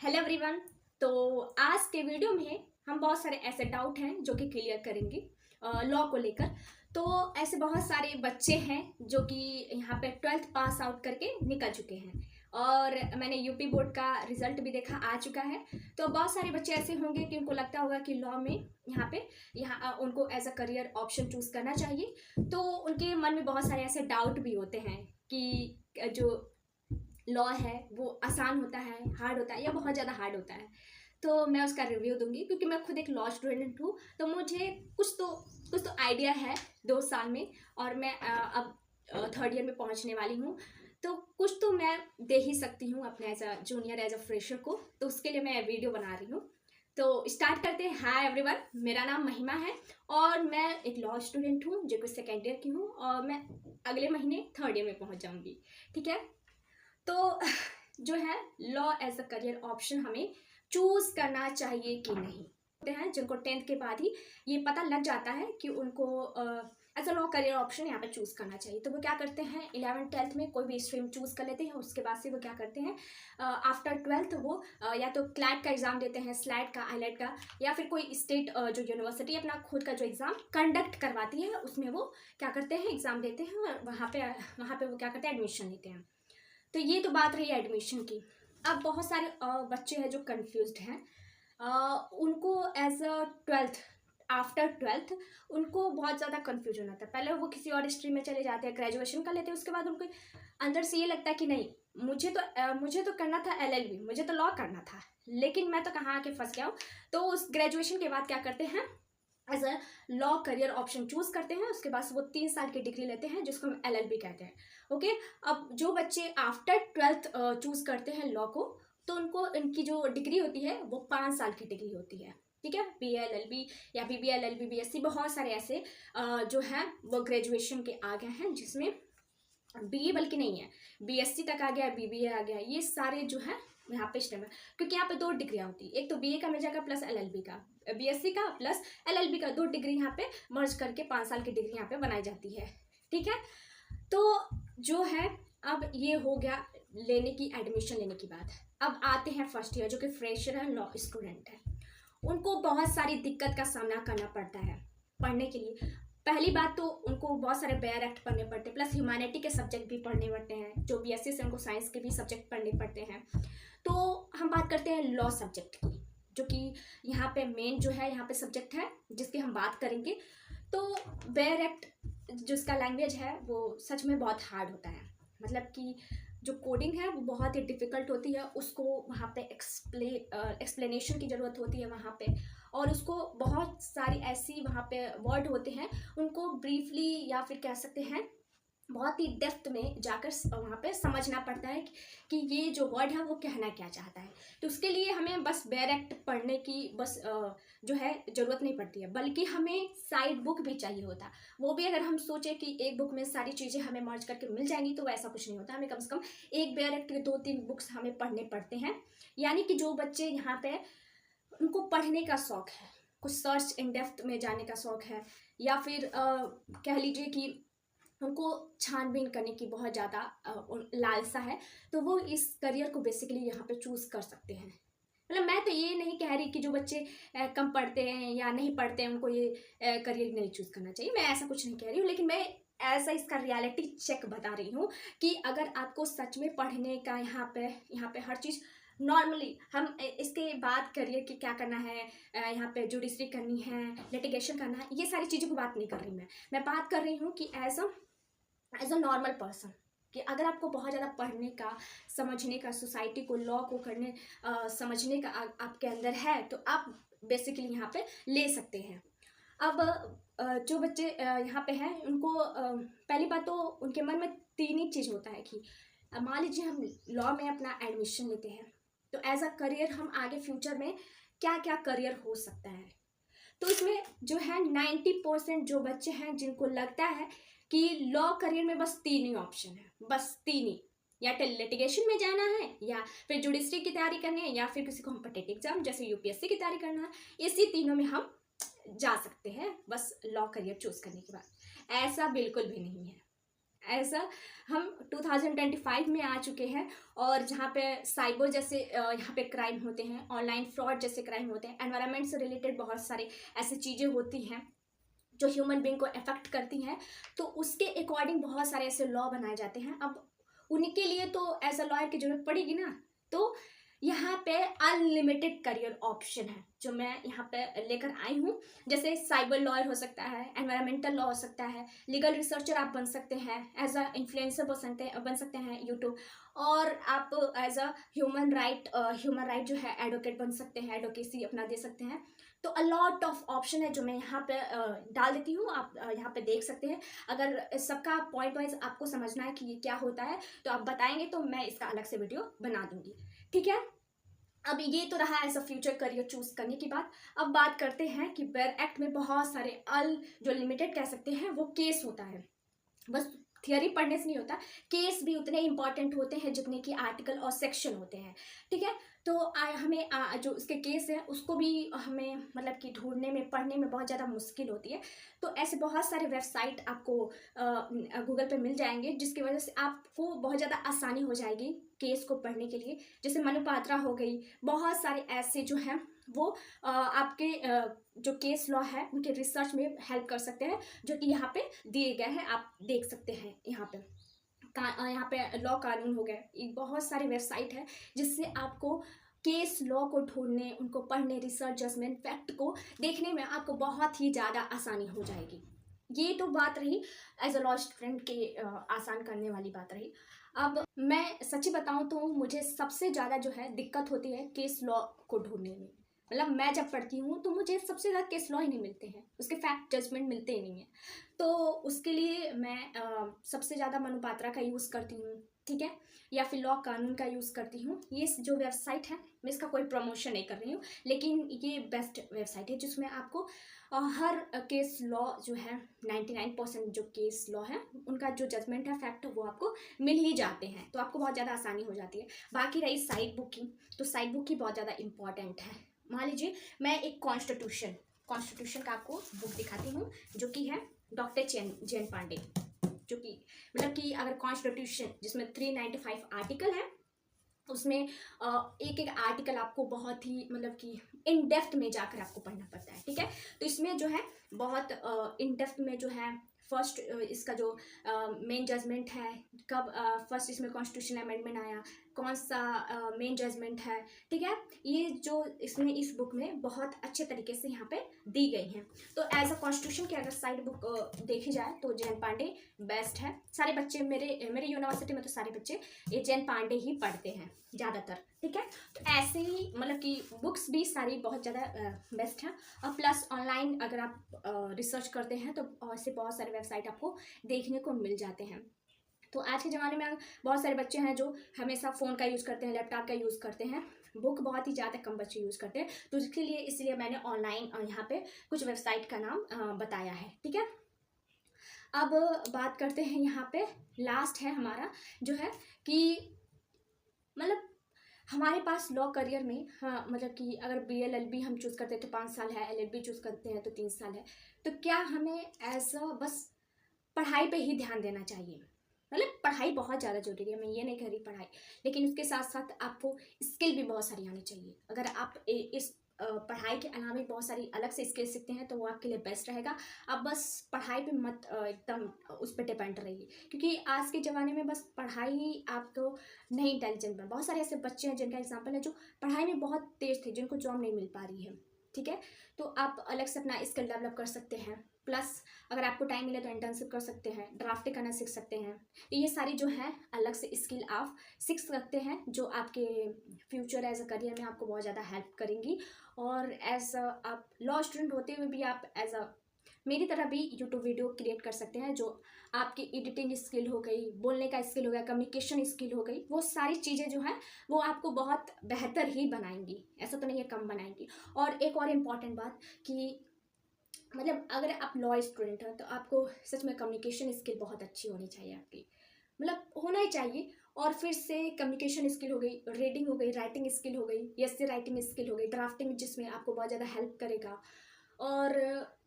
Hello everyone. तो आज के वीडियो में हम बहुत सारे ऐसे डाउट हैं जो कि क्लियर करेंगे लॉ को लेकर। तो ऐसे बहुत सारे बच्चे हैं जो कि यहाँ पे 12th पास आउट करके निकल चुके हैं और मैंने यूपी बोर्ड का रिजल्ट भी देखा, आ चुका है। तो बहुत सारे बच्चे ऐसे होंगे कि उनको लगता होगा कि लॉ में यहाँ उनको as a career option choose करना चाहिए। तो उनके मन में बहुत सारे ऐसे डाउट भी होते हैं कि जो लॉ है वो आसान होता है, हार्ड होता है या बहुत ज़्यादा हार्ड होता है। तो मैं उसका रिव्यू दूंगी क्योंकि मैं खुद एक लॉ स्टूडेंट हूँ। तो मुझे कुछ तो आइडिया है 2 साल में, और मैं अब 3rd ईयर में पहुँचने वाली हूँ। तो कुछ तो मैं दे ही सकती हूँ अपने as a junior, as a fresher को। तो उसके लिए मैं वीडियो बना रही हूँ। तो स्टार्ट करते हैं। हाय एवरीवन, मेरा नाम महिमा है और मैं एक लॉ स्टूडेंट हूँ जो कि 2nd ईयर की हूँ और मैं अगले महीने 3rd ईयर में पहुँच जाऊँगी। ठीक है। तो जो है law as a career option हमें चूज करना चाहिए कि नहीं। होते हैं जिनको 10th के बाद ही ये पता लग जाता है कि उनको as a law career option यहाँ पे चूज करना चाहिए। तो वो क्या करते हैं, 11th 12th में कोई भी स्ट्रीम चूज कर लेते हैं। उसके बाद से वो क्या करते हैं, आफ्टर 12th वो या तो क्लैट का एग्जाम देते हैं, स्लैट का, आईलेट का, या फिर कोई स्टेट जो यूनिवर्सिटी अपना खुद का जो एग्जाम कंडक्ट करवाती है उसमें वो क्या करते हैं, एग्जाम देते हैं और वहाँ पे वो क्या करते हैं, एडमिशन लेते हैं। तो ये तो बात रही एडमिशन की। अब बहुत सारे बच्चे हैं जो कंफ्यूज्ड हैं। उनको एज अ 12th, आफ्टर 12th उनको बहुत ज़्यादा कन्फ्यूजन आता है। पहले वो किसी और स्ट्रीम में चले जाते हैं, ग्रेजुएशन कर लेते हैं। उसके बाद उनको अंदर से ये लगता है कि नहीं, मुझे तो करना था LLB, मुझे तो लॉ करना था, लेकिन मैं तो कहाँ आके फंस गया हूँ। तो उस ग्रेजुएशन के बाद क्या करते हैं, as a law career option choose करते हैं। उसके बाद वो 3 साल की डिग्री लेते हैं जिसको हम LLB कहते हैं। ओके। अब जो बच्चे आफ्टर 12th चूज करते हैं लॉ को, तो उनको इनकी जो डिग्री होती है वो 5 साल की डिग्री होती है। ठीक है। BA LLB या BBA LLB BSc, बहुत सारे ऐसे जो हैं वो ग्रेजुएशन के आ गए हैं, जिसमें BA बल्कि नहीं है, BSc तक आ गया, BBA आ गया। ये सारे जो है यहाँ पे स्टेम है, क्योंकि यहाँ पे 2 डिग्रियाँ होती है। एक तो BA का मिल जाएगा प्लस LLB का, BSc का प्लस LLB का, 2 डिग्री यहाँ पे मर्ज करके 5 साल की डिग्री यहाँ पे बनाई जाती है। ठीक है। तो जो है अब ये हो गया लेने की, एडमिशन लेने की बात। अब आते हैं फर्स्ट ईयर जो कि फ्रेशर है, लॉ स्टूडेंट है। उनको बहुत सारी दिक्कत का सामना करना पड़ता है पढ़ने के लिए। पहली बात तो उनको बहुत सारे बेयर एक्ट पढ़ने पड़ते हैं, प्लस ह्यूमैनिटी के सब्जेक्ट भी पढ़ने पड़ते हैं। जो BSc से उनको साइंस के भी सब्जेक्ट पढ़ने पड़ते हैं। तो हम बात करते हैं लॉ सब्जेक्ट की, जो कि यहाँ पे मेन जो है यहाँ पे सब्जेक्ट है जिसकी हम बात करेंगे। तो बेयर एक्ट जो इसका लैंग्वेज है वो सच में बहुत हार्ड होता है। मतलब कि जो कोडिंग है वो बहुत ही डिफ़िकल्ट होती है। उसको वहाँ पे एक्सप्लेनेशन की ज़रूरत होती है वहाँ पे, और उसको बहुत सारी ऐसी वहाँ पे वर्ड होते हैं, उनको ब्रीफली या फिर कह सकते हैं बहुत ही डेप्थ में जाकर वहाँ पे समझना पड़ता है कि ये जो वर्ड है वो कहना क्या चाहता है। तो उसके लिए हमें बस बेयर एक्ट पढ़ने की बस जो है ज़रूरत नहीं पड़ती है, बल्कि हमें साइड बुक भी चाहिए होता। वो भी अगर हम सोचें कि एक बुक में सारी चीज़ें हमें मर्ज करके मिल जाएंगी, तो वैसा कुछ नहीं होता। हमें कम से कम एक बेयर एक्ट के 2-3 बुक्स हमें पढ़ने पड़ते हैं। यानी कि जो बच्चे यहाँ पे उनको पढ़ने का शौक़ है, कुछ सर्च इन डेप्थ में जाने का शौक़ है, या फिर कह लीजिए कि उनको छानबीन करने की बहुत ज़्यादा लालसा है, तो वो इस करियर को बेसिकली यहाँ पे चूज़ कर सकते हैं। मतलब मैं तो ये नहीं कह रही कि जो बच्चे कम पढ़ते हैं या नहीं पढ़ते हैं उनको ये करियर नहीं चूज़ करना चाहिए, मैं ऐसा कुछ नहीं कह रही हूँ। लेकिन मैं ऐसा इसका रियलिटी चेक बता रही हूँ कि अगर आपको सच में पढ़ने का यहाँ पे हर चीज़ नॉर्मली, हम इसके बाद करियर की क्या करना है, यहाँ पे जुडिशरी करनी है, लिटिगेशन करना है, ये सारी चीज़ों की बात नहीं कर रही मैं बात कर रही हूँ कि एज अ नॉर्मल पर्सन, कि अगर आपको बहुत ज़्यादा पढ़ने का, समझने का, सोसाइटी को, लॉ को करने समझने का आपके अंदर है, तो आप बेसिकली यहाँ पे ले सकते हैं। अब जो बच्चे यहाँ पे हैं उनको पहली बात तो उनके मन में 3 ही चीज़ होता है कि मान लीजिए हम लॉ में अपना एडमिशन लेते हैं, तो एज अ करियर हम आगे फ्यूचर में क्या क्या करियर हो सकता है। तो इसमें जो है 90% जो बच्चे हैं जिनको लगता है कि लॉ करियर में बस 3 ही ऑप्शन है, बस 3 ही, या तो लिटिगेशन में जाना है, या फिर जुडिशरी की तैयारी करनी है, या फिर किसी को कॉम्पिटिटिव एग्जाम जैसे UPSC की तैयारी करना है। इसी तीनों में हम जा सकते हैं बस लॉ करियर चूज करने के बाद। ऐसा बिल्कुल भी नहीं है, ऐसा हम 2025 में आ चुके हैं, और जहाँ पे साइबर जैसे यहाँ पे क्राइम होते हैं, ऑनलाइन फ्रॉड जैसे क्राइम होते हैं, एनवायरनमेंट से रिलेटेड बहुत सारे ऐसी चीज़ें होती हैं जो ह्यूमन बीइंग को अफेक्ट करती हैं, तो उसके अकॉर्डिंग बहुत सारे ऐसे लॉ बनाए जाते हैं। अब उनके लिए तो एज अ लॉयर की जरूरत पड़ेगी ना, तो यहाँ पे अनलिमिटेड करियर ऑप्शन है जो मैं यहाँ पे लेकर आई हूँ। जैसे साइबर लॉयर हो सकता है, एनवायरमेंटल लॉ हो सकता है, लीगल रिसर्चर आप बन सकते हैं, एज अ इन्फ्लुएंसर बन सकते हैं यूट्यूब, और आप एज अ ह्यूमन राइट जो है एडवोकेट बन सकते हैं, एडवोकेसी अपना दे सकते हैं। तो अ लॉट ऑफ ऑप्शन है जो मैं यहाँ पे डाल देती हूँ, आप यहाँ पे देख सकते हैं। अगर सबका पॉइंट वाइज आपको समझना है कि ये क्या होता है तो आप बताएंगे तो मैं इसका अलग से वीडियो बना दूंगी, ठीक है। अब ये तो रहा ऐसा फ्यूचर करियर चूज करने की बात। अब बात करते हैं कि बेयर एक्ट में बहुत सारे जो लिमिटेड कह सकते हैं वो केस होता है। बस थियरी पढ़ने से नहीं होता, केस भी उतने इंपॉर्टेंट होते हैं जितने कि आर्टिकल और सेक्शन होते हैं, ठीक है। तो हमें जो उसके केस है उसको भी हमें मतलब कि ढूंढने में, पढ़ने में बहुत ज़्यादा मुश्किल होती है। तो ऐसे बहुत सारे वेबसाइट आपको गूगल पे मिल जाएंगे जिसकी वजह से आपको बहुत ज़्यादा आसानी हो जाएगी केस को पढ़ने के लिए। जैसे मनुपात्रा हो गई, बहुत सारे ऐसे जो हैं वो आपके जो केस लॉ है उनके रिसर्च में हेल्प कर सकते हैं, जो कि यहाँ पे दिए गए हैं, आप देख सकते हैं। यहाँ पे लॉ कानून हो गए, बहुत सारे वेबसाइट है जिससे आपको केस लॉ को ढूंढने, उनको पढ़ने, रिसर्च, जजमेंट, फैक्ट को देखने में आपको बहुत ही ज़्यादा आसानी हो जाएगी। ये तो बात रही एज अ लॉ स्टूडेंट के आसान करने वाली बात रही। अब मैं सच्ची बताऊं तो मुझे सबसे ज़्यादा जो है दिक्कत होती है केस लॉ को ढूंढने में। मतलब मैं जब पढ़ती हूँ तो मुझे सबसे ज़्यादा केस लॉ ही नहीं मिलते हैं, उसके फैक्ट जजमेंट मिलते ही नहीं है। तो उसके लिए मैं सबसे ज़्यादा मनुपात्रा का यूज़ करती हूँ, ठीक है, या फिर लॉ कानून का यूज़ करती हूँ। ये जो वेबसाइट है मैं इसका कोई प्रमोशन नहीं कर रही हूँ, लेकिन ये बेस्ट वेबसाइट है जिसमें आपको हर केस लॉ जो है 99% जो केस लॉ है उनका जो जजमेंट है, फैक्ट, वो आपको मिल ही जाते हैं, तो आपको बहुत ज़्यादा आसानी हो जाती है। बाकी रही साइड बुक की, तो साइड बुक की बहुत ज़्यादा इंपॉर्टेंट है। मान लीजिए मैं एक कॉन्स्टिट्यूशन का आपको बुक दिखाती हूँ जो कि है डॉक्टर जैन पांडे, जो कि मतलब कि अगर कॉन्स्टिट्यूशन जिसमें 395 आर्टिकल है उसमें एक एक आर्टिकल आपको बहुत ही मतलब कि इन डेप्थ में जाकर आपको पढ़ना पड़ता है, ठीक है। तो इसमें जो है बहुत इन डेप्थ में जो है फर्स्ट इसका जो मेन जजमेंट है, कब फर्स्ट इसमें कॉन्स्टिट्यूशन अमेंडमेंट आया, कौन सा मेन जजमेंट है, ठीक है। ये जो इसमें इस बुक में बहुत अच्छे तरीके से यहाँ पे दी गई हैं। तो एज अ कॉन्स्टिट्यूशन की अगर साइड बुक देखी जाए तो जैन पांडे बेस्ट है। सारे बच्चे मेरे यूनिवर्सिटी में तो सारे बच्चे ये जैन पांडे ही पढ़ते हैं ज़्यादातर, ठीक है। तो ऐसे ही मतलब कि बुक्स भी सारी बहुत ज़्यादा बेस्ट हैं, और प्लस ऑनलाइन अगर आप रिसर्च करते हैं तो ऐसे बहुत सारे वेबसाइट आपको देखने को मिल जाते हैं। तो आज के ज़माने में बहुत सारे बच्चे हैं जो हमेशा फ़ोन का यूज़ करते हैं, लैपटॉप का यूज़ करते हैं, बुक बहुत ही ज़्यादा कम बच्चे यूज़ करते हैं। तो इसलिए मैंने ऑनलाइन यहाँ पे कुछ वेबसाइट का नाम बताया है, ठीक है। अब बात करते हैं यहाँ पे लास्ट है हमारा जो है कि मतलब हमारे पास लॉ करियर में, हाँ मतलब कि अगर BLLB हम चूज़ करते हैं तो 5 साल है, LLB चूज़ करते हैं तो 3 साल है। तो क्या हमें ऐसा बस पढ़ाई पे ही ध्यान देना चाहिए? मतलब पढ़ाई बहुत ज़्यादा जरूरी है, मैं ये नहीं कह रही पढ़ाई, लेकिन उसके साथ साथ आपको स्किल भी बहुत सारी आनी चाहिए। अगर आप इस पढ़ाई के अलावा भी बहुत सारी अलग से स्किल सीखते हैं तो वो आपके लिए बेस्ट रहेगा। आप बस पढ़ाई पे मत एकदम उस पर डिपेंड रहिए, क्योंकि आज के ज़माने में बस पढ़ाई ही आपको नहीं इंटेलिजेंट बना। बहुत सारे ऐसे बच्चे हैं जिनका एग्जाम्पल है जो पढ़ाई में बहुत तेज थे, जिनको जॉब नहीं मिल पा रही है, ठीक है। तो आप अलग से अपना स्किल डेवलप कर सकते हैं। प्लस अगर आपको टाइम मिले तो इंटर्नशिप कर सकते हैं, ड्राफ्टिंग करना सीख सकते हैं। ये सारी जो है अलग से स्किल आप सीख सकते हैं जो आपके फ्यूचर एज अ करियर में आपको बहुत ज़्यादा हेल्प करेंगी। और एज आप लॉ स्टूडेंट होते हुए भी आप एज अ मेरी तरह भी यूट्यूब वीडियो क्रिएट कर सकते हैं, जो आपकी एडिटिंग स्किल हो गई, बोलने का स्किल हो गया, कम्युनिकेशन स्किल हो गई, वो सारी चीज़ें जो हैं वो आपको बहुत बेहतर ही बनाएंगी, ऐसा तो नहीं है कम बनाएंगी। और एक और इम्पॉर्टेंट बात कि मतलब अगर आप लॉ स्टूडेंट हैं तो आपको सच में कम्युनिकेशन स्किल बहुत अच्छी होनी चाहिए आपकी, मतलब होना ही चाहिए। और फिर से कम्युनिकेशन स्किल हो गई, रीडिंग हो गई, राइटिंग स्किल हो गई, ऐसे राइटिंग स्किल हो गई, ड्राफ्टिंग जिसमें आपको बहुत ज़्यादा हेल्प करेगा। और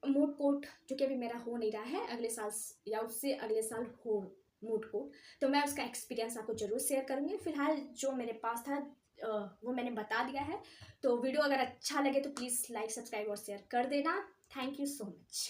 मूड कोर्ट जो कि अभी मेरा हो नहीं रहा है, अगले साल या उससे अगले साल मूड कोर्ट, तो मैं उसका एक्सपीरियंस आपको ज़रूर शेयर करूँगी। फिलहाल जो मेरे पास था वो मैंने बता दिया है। तो वीडियो अगर अच्छा लगे तो प्लीज़ लाइक, सब्सक्राइब और शेयर कर देना। Thank you so much.